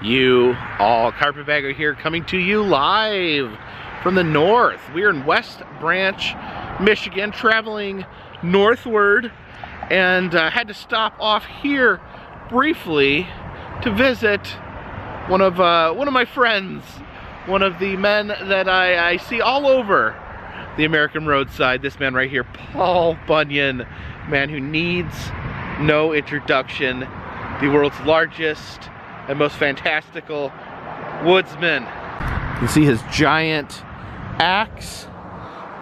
you all. Carpetbagger here, coming to you live from the north. We're in West Branch, Michigan, traveling northward, and had to stop off here briefly to visit one of my friends, one of the men that I see all over the American roadside. This man right here, Paul Bunyan, man who needs no introduction, the world's largest and most fantastical woodsman. You can see his giant axe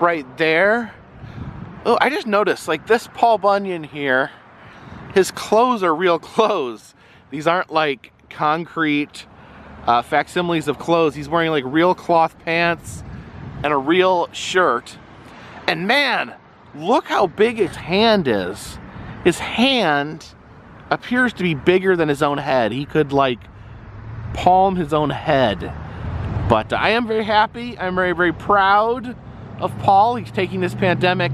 right there. Oh, I just noticed, like, this Paul Bunyan here, his clothes are real clothes. These aren't like concrete facsimiles of clothes. He's wearing like real cloth pants and a real shirt. And man, look how big his hand is. His hand appears to be bigger than his own head. He could like palm his own head. But I am very happy. I'm very, very proud of Paul. He's taking this pandemic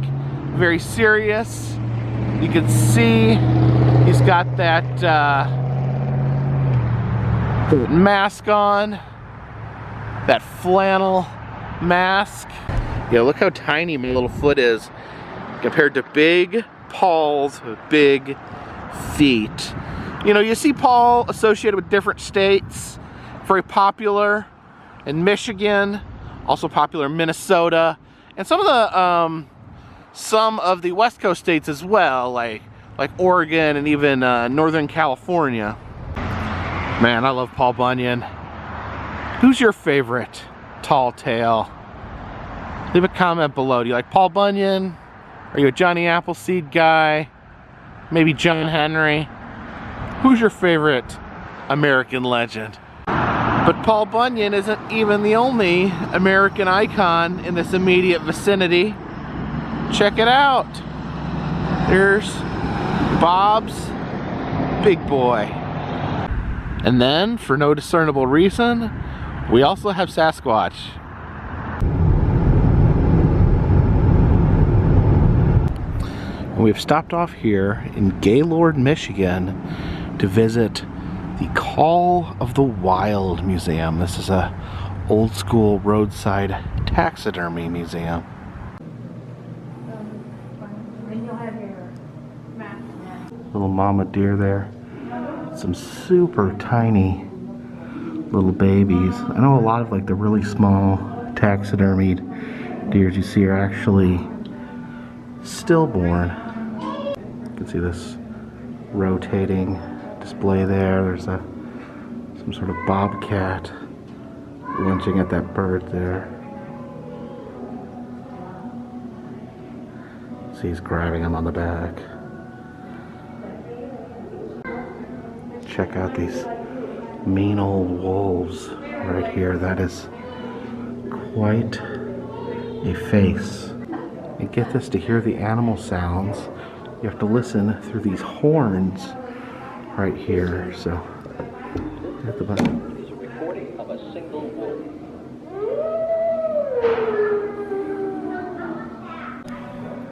very serious. You can see he's got that mask on, that flannel mask. Yeah, look how tiny my little foot is compared to big Paul's big feet. You know, you see Paul associated with different states, very popular in Michigan, also popular in Minnesota, and some of the West Coast states as well, like Oregon and even Northern California. Man, I love Paul Bunyan. Who's your favorite tall tale? Leave a comment below. Do you like Paul Bunyan? Are you a Johnny Appleseed guy? Maybe John Henry? Who's your favorite American legend? But Paul Bunyan isn't even the only American icon in this immediate vicinity. Check it out. There's Bob's Big Boy. And then, for no discernible reason, we also have Sasquatch. And we've stopped off here in Gaylord, Michigan to visit the Call of the Wild Museum. This is a old school roadside taxidermy museum. Little mama deer there. Some super tiny little babies. I know a lot of like the really small taxidermied deers you see are actually stillborn. You can see this rotating display there. There's some sort of bobcat lunging at that bird there. See, he's grabbing him on the back. Check out these mean old wolves right here. That is quite a face. And get this, to hear the animal sounds, you have to listen through these horns right here. So, hit the button. Recording of a single wolf.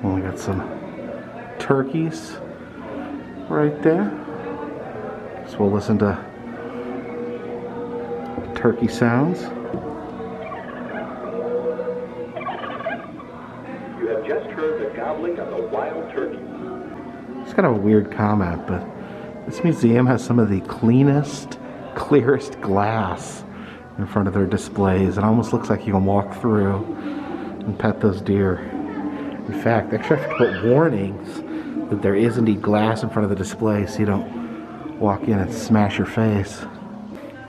Well, we got some turkeys right there. So we'll listen to turkey sounds. You have just heard the gobbling of a wild turkey. It's kind of a weird comment, but this museum has some of the cleanest, clearest glass in front of their displays. It almost looks like you can walk through and pet those deer. In fact, they actually have to put warnings that there is indeed glass in front of the display so you don't walk in and smash your face.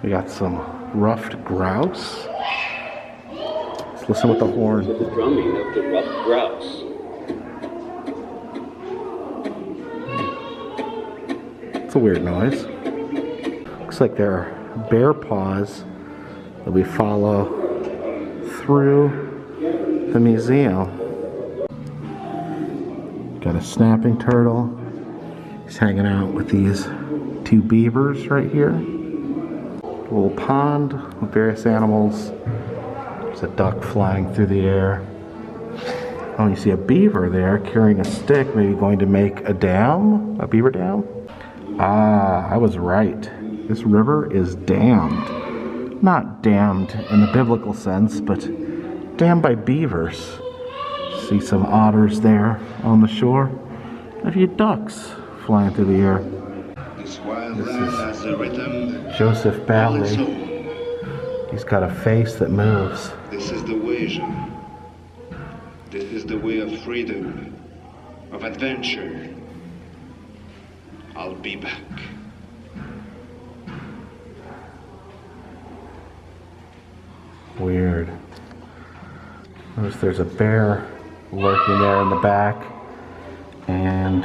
We got some ruffed grouse. Let's listen with the horn. The drumming of the ruffed grouse. It's a weird noise. Looks like there are bear paws that we follow through the museum. Got a snapping turtle. He's hanging out with these two beavers right here. A little pond with various animals. There's a duck flying through the air. Oh, you see a beaver there carrying a stick, maybe going to make a dam? A beaver dam? Ah, I was right. This river is dammed. Not dammed in the biblical sense, but dammed by beavers. See some otters there on the shore. A few ducks flying through the air. This is a rhythm. Joseph Bally. He's got a face that moves. This is the way, Jean. This is the way of freedom, of adventure. I'll be back. Weird. Notice there's a bear lurking there in the back, and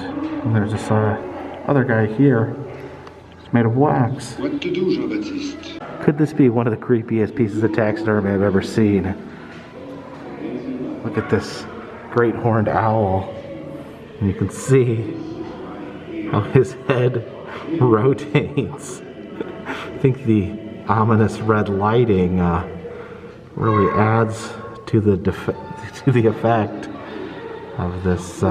there's this other guy here. It's made of wax. What to do, Jean-Baptiste? Could this be one of the creepiest pieces of taxidermy I've ever seen? Look at this great horned owl, and you can see how his head rotates. I think the ominous red lighting really adds to the effect of this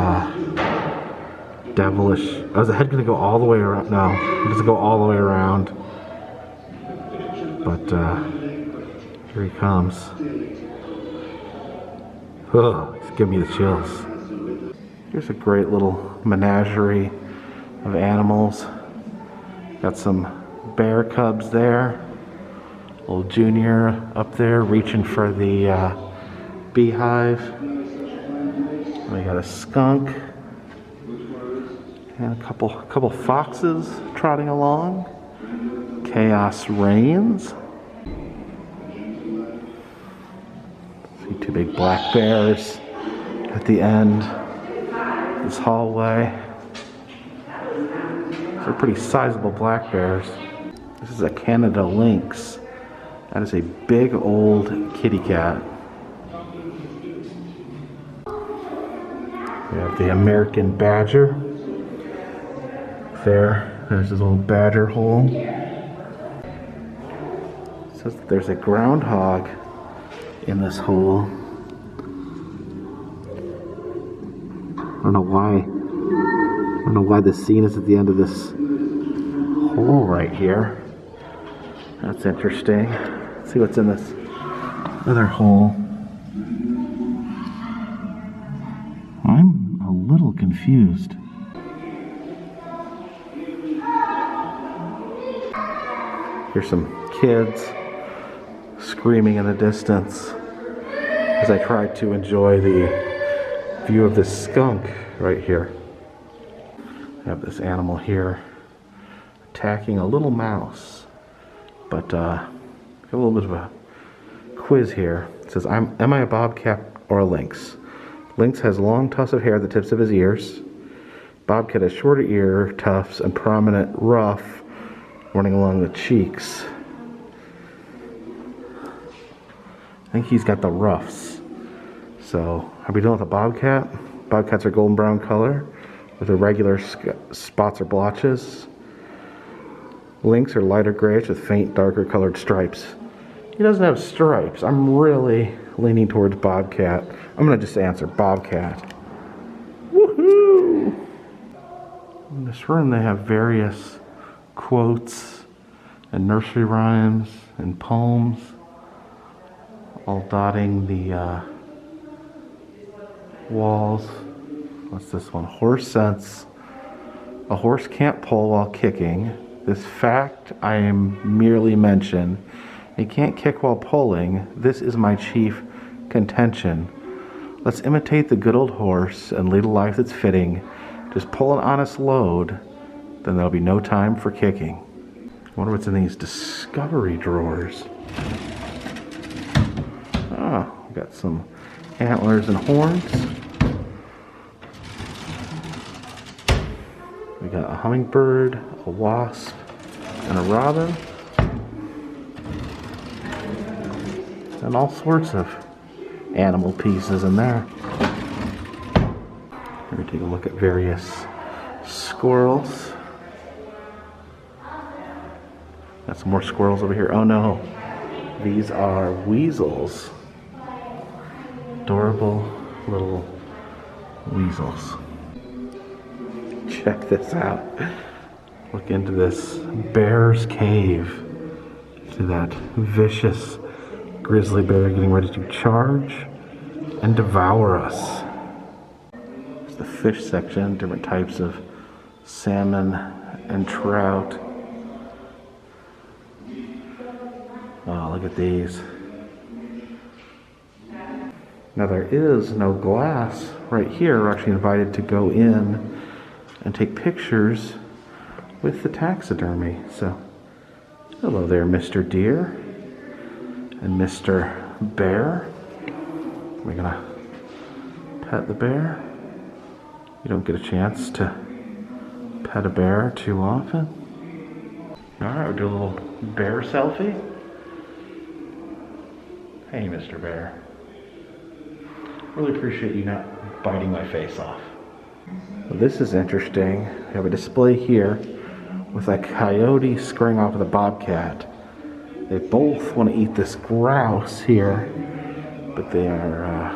devilish. Oh, is the head gonna go all the way around? No, it doesn't go all the way around. But here he comes. Oh, it's giving me the chills. Here's a great little menagerie of animals. Got some bear cubs there. Old Junior up there reaching for the beehive. We got a skunk and a couple foxes trotting along. Chaos reigns. See two big black bears at the end of this hallway. These are pretty sizable black bears. This is a Canada lynx. That is a big old kitty cat. We have the American badger. There's his little badger hole. It says that there's a groundhog in this hole. I don't know why this scene is at the end of this hole right here. That's interesting. Let's see what's in this other hole. I'm a little confused. Here's some kids screaming in the distance as I try to enjoy the view of this skunk right here. I have this animal here attacking a little mouse. But got a little bit of a quiz here. It says, am I a bobcat or a lynx? Lynx has long tufts of hair at the tips of his ears. Bobcat has shorter ear tufts and prominent ruff running along the cheeks. I think he's got the ruffs. So, are we done with a bobcat? Bobcats are golden brown color with irregular spots or blotches. Lynx are lighter grayish with faint darker colored stripes. He doesn't have stripes. I'm really leaning towards bobcat. I'm gonna just answer bobcat. Woohoo! In this room they have various quotes and nursery rhymes and poems all dotting the walls. What's this one? Horse sense. A horse can't pull while kicking. This fact I am merely mention. He can't kick while pulling. This is my chief contention. Let's imitate the good old horse and lead a life that's fitting. Just pull an honest load, then there'll be no time for kicking. I wonder what's in these discovery drawers. Ah, we got some antlers and horns. We got a hummingbird, a wasp, and a robin. And all sorts of animal pieces in there. Here we take a look at various squirrels. Got some more squirrels over here. Oh no, these are weasels. Adorable little weasels. Check this out. Look into this bear's cave. See that vicious grizzly bear getting ready to charge and devour us. There's the fish section, different types of salmon and trout. Oh, look at these. Now there is no glass right here. We're actually invited to go in and take pictures with the taxidermy. So, hello there, Mr. Deer and Mr. Bear. We're gonna pet the bear. You don't get a chance to pet a bear too often. Alright, we'll do a little bear selfie. Hey, Mr. Bear. Really appreciate you not biting my face off. Well, this is interesting. We have a display here with a coyote squaring off with a bobcat. They both want to eat this grouse here, but they're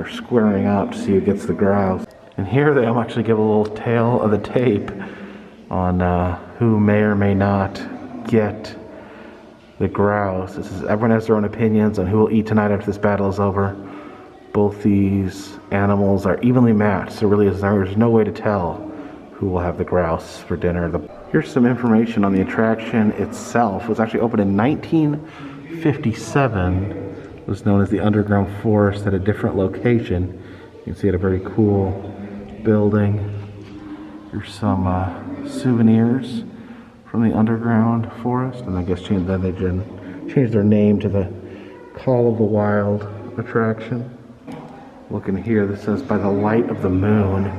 squaring up to see who gets the grouse. And here they'll actually give a little tail of the tape on who may or may not get the grouse. Everyone has their own opinions on who will eat tonight after this battle is over. Both these animals are evenly matched, so really there's no way to tell who will have the grouse for dinner. Here's some information on the attraction itself. It was actually opened in 1957. It was known as the Underground Forest at a different location. You can see it, a very cool building. Here's some souvenirs from the Underground Forest, and I guess then they changed their name to the Call of the Wild attraction. Looking here, this says by the light of the moon.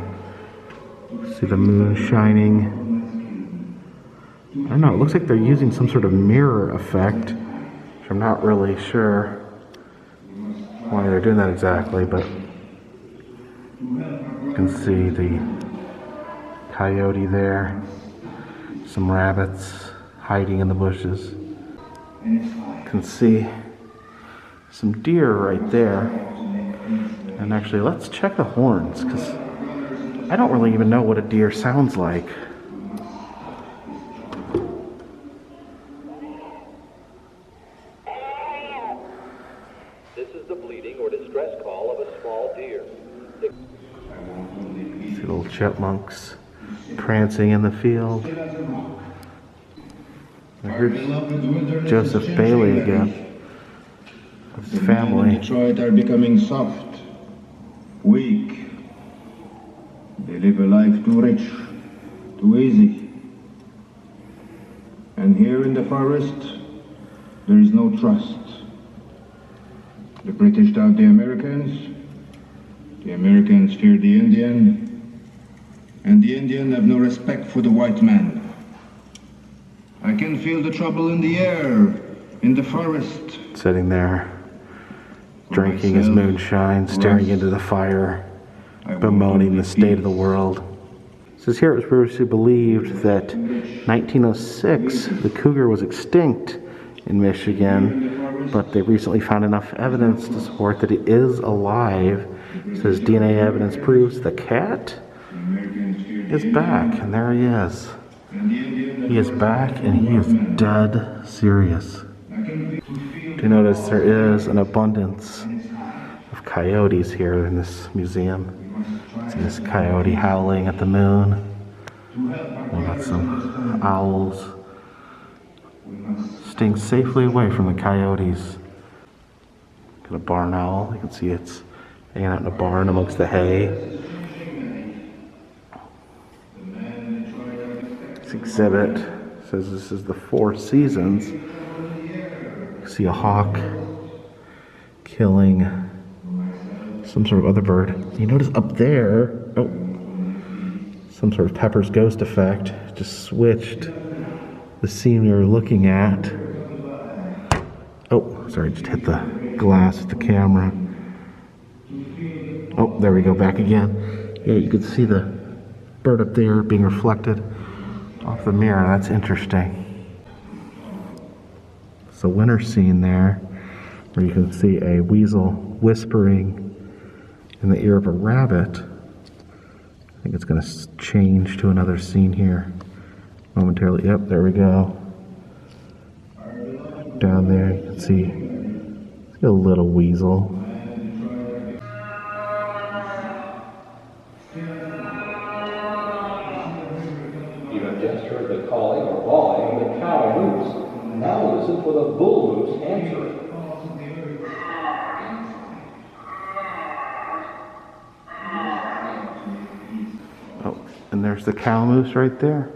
See the moon shining. I don't know, it looks like they're using some sort of mirror effect, which I'm not really sure why they're doing that exactly, but you can see the coyote there, some rabbits hiding in the bushes. You can see some deer right there. And actually, let's check the horns, because I don't really even know what a deer sounds like. This is the bleating or distress call of a small deer. See little chipmunks prancing in the field. I heard Joseph Bailey again with his family. Detroit are becoming soft, weak. They live a life too rich, too easy. And here in the forest, there is no trust. The British doubt the Americans fear the Indian, and the Indian have no respect for the white man. I can feel the trouble in the air, in the forest. Sitting there, drinking his moonshine, staring into the fire, bemoaning the state of the world. It says here it was previously believed that 1906 the cougar was extinct in Michigan, but they recently found enough evidence to support that it is alive. It says DNA evidence proves the cat is back, and there he is. He is back, and he is dead serious. Do you notice there is an abundance of coyotes here in this museum? See this coyote howling at the moon. We got some owls staying safely away from the coyotes. Got a barn owl. You can see it's hanging out in a barn amongst the hay. This exhibit says this is the Four Seasons. You see a hawk killing some sort of other bird. You notice up there, oh, some sort of Pepper's Ghost effect. Just switched the scene we were looking at. Oh, sorry, just hit the glass with the camera. Oh, there we go, back again. Yeah, you can see the bird up there being reflected off the mirror. That's interesting. It's a winter scene there where you can see a weasel whispering in the ear of a rabbit. I think it's going to change to another scene here momentarily. Yep, there we go. Down there, you can see a little weasel. You have just heard the calling or bawling of the cow moose. Now listen for the bull moose answering. Oh, and there's the cow moose right there.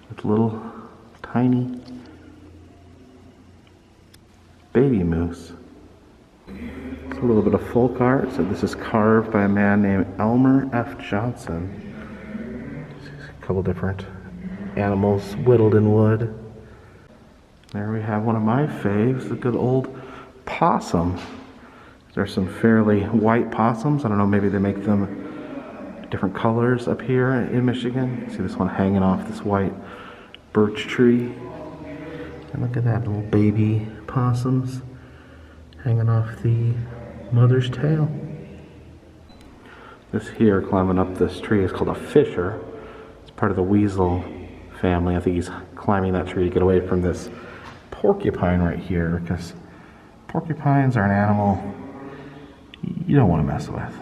With little tiny baby moose. It's a little bit of folk art. So this is carved by a man named Elmer F. Johnson. A couple different animals whittled in wood. There we have one of my faves, the good old possum. There's some fairly white possums. I don't know, maybe they make them different colors up here in Michigan. See this one hanging off this white birch tree. And look at that, little baby possums hanging off the mother's tail. This here climbing up this tree is called a fisher. It's part of the weasel family. I think he's climbing that tree to get away from this porcupine right here, because porcupines are an animal you don't want to mess with.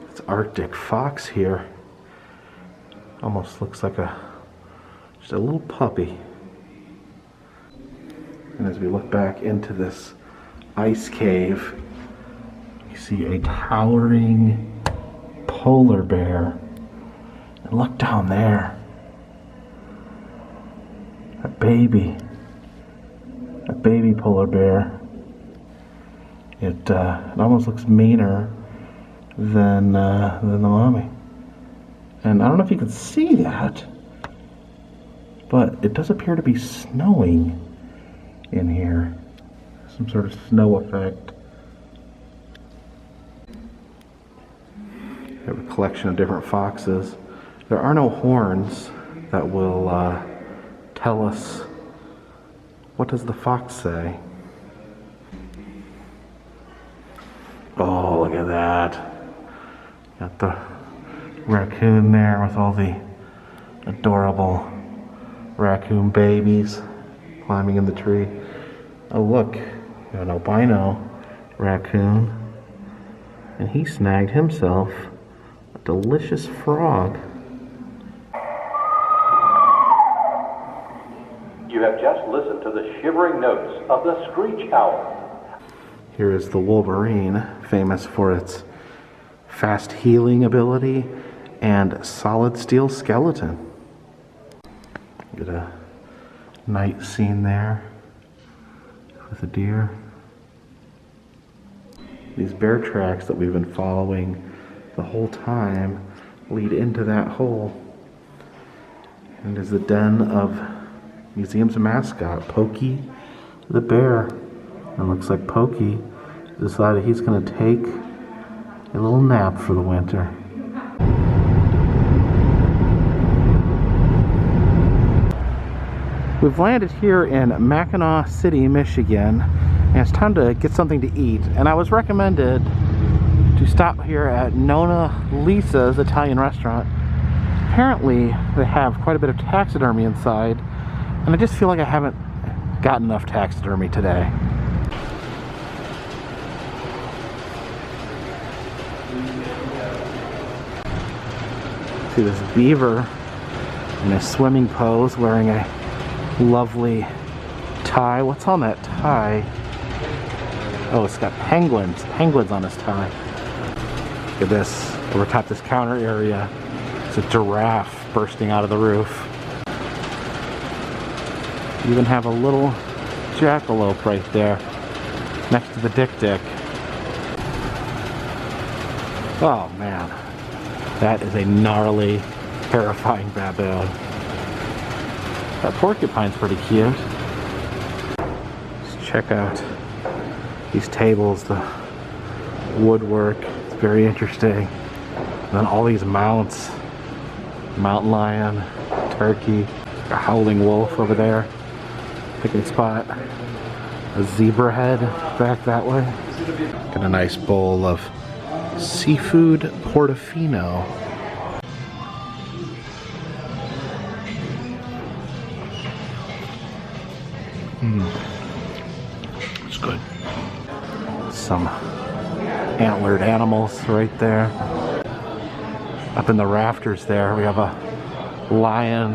It's Arctic fox here. Almost looks like just a little puppy. And as we look back into this ice cave, you see a towering polar bear. And look down there. A baby polar bear. It almost looks meaner than the mommy. And I don't know if you can see that, but it does appear to be snowing in here. Some sort of snow effect. We have a collection of different foxes. There are no horns that will tell us, what does the fox say? Oh, look at that. Got the raccoon there with all the adorable raccoon babies climbing in the tree. Oh look, an albino raccoon, and he snagged himself a delicious frog. You have just listened to the shivering notes of the screech owl. Here is the wolverine, famous for its fast healing ability and solid steel skeleton. Get a night scene there with a deer. These bear tracks that we've been following the whole time lead into that hole. And is the den of museum's mascot, Pokey the bear. It looks like Pokey decided he's going to take a little nap for the winter. We've landed here in Mackinac City, Michigan, and it's time to get something to eat. And I was recommended to stop here at Nona Lisa's Italian restaurant. Apparently, they have quite a bit of taxidermy inside, and I just feel like I haven't got enough taxidermy today. See this beaver in a swimming pose wearing a lovely tie. What's on that tie? Oh, it's got penguins on his tie. Look at this, over top this counter area. It's a giraffe bursting out of the roof. You even have a little jackalope right there next to the Dick. Oh man, that is a gnarly, terrifying baboon. That porcupine's pretty cute. Let's check out these tables, the woodwork. It's very interesting. And then all these mounts. Mountain lion, turkey, a howling wolf over there. Picking spot. A zebra head back that way. Got a nice bowl of seafood portofino. It's good. Some antlered animals right there. Up in the rafters there, we have a lion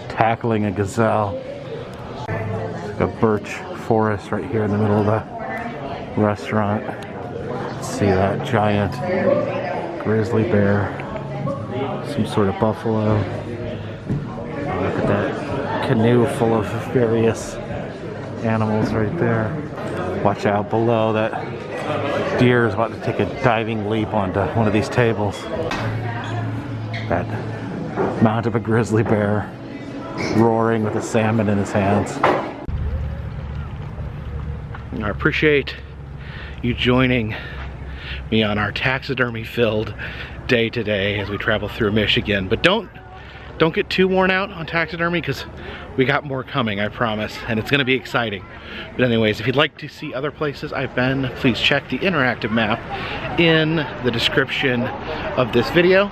tackling a gazelle. Like a birch forest right here in the middle of the restaurant. See that giant grizzly bear, some sort of buffalo. Look at that canoe full of various animals right there. Watch out below, that deer is about to take a diving leap onto one of these tables. That mount of a grizzly bear roaring with a salmon in his hands. I appreciate you joining me on our taxidermy filled day today as we travel through Michigan. But don't get too worn out on taxidermy, because we got more coming, I promise, and it's gonna be exciting. But anyways, if you'd like to see other places I've been, please check the interactive map in the description of this video.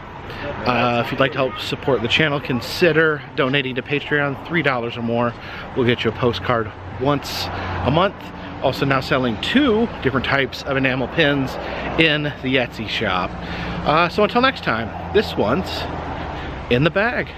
If you'd like to help support the channel, consider donating to Patreon. $3 or more will get you a postcard once a month. Also now selling 2 different types of enamel pins in the Etsy shop. So until next time, this one's in the bag.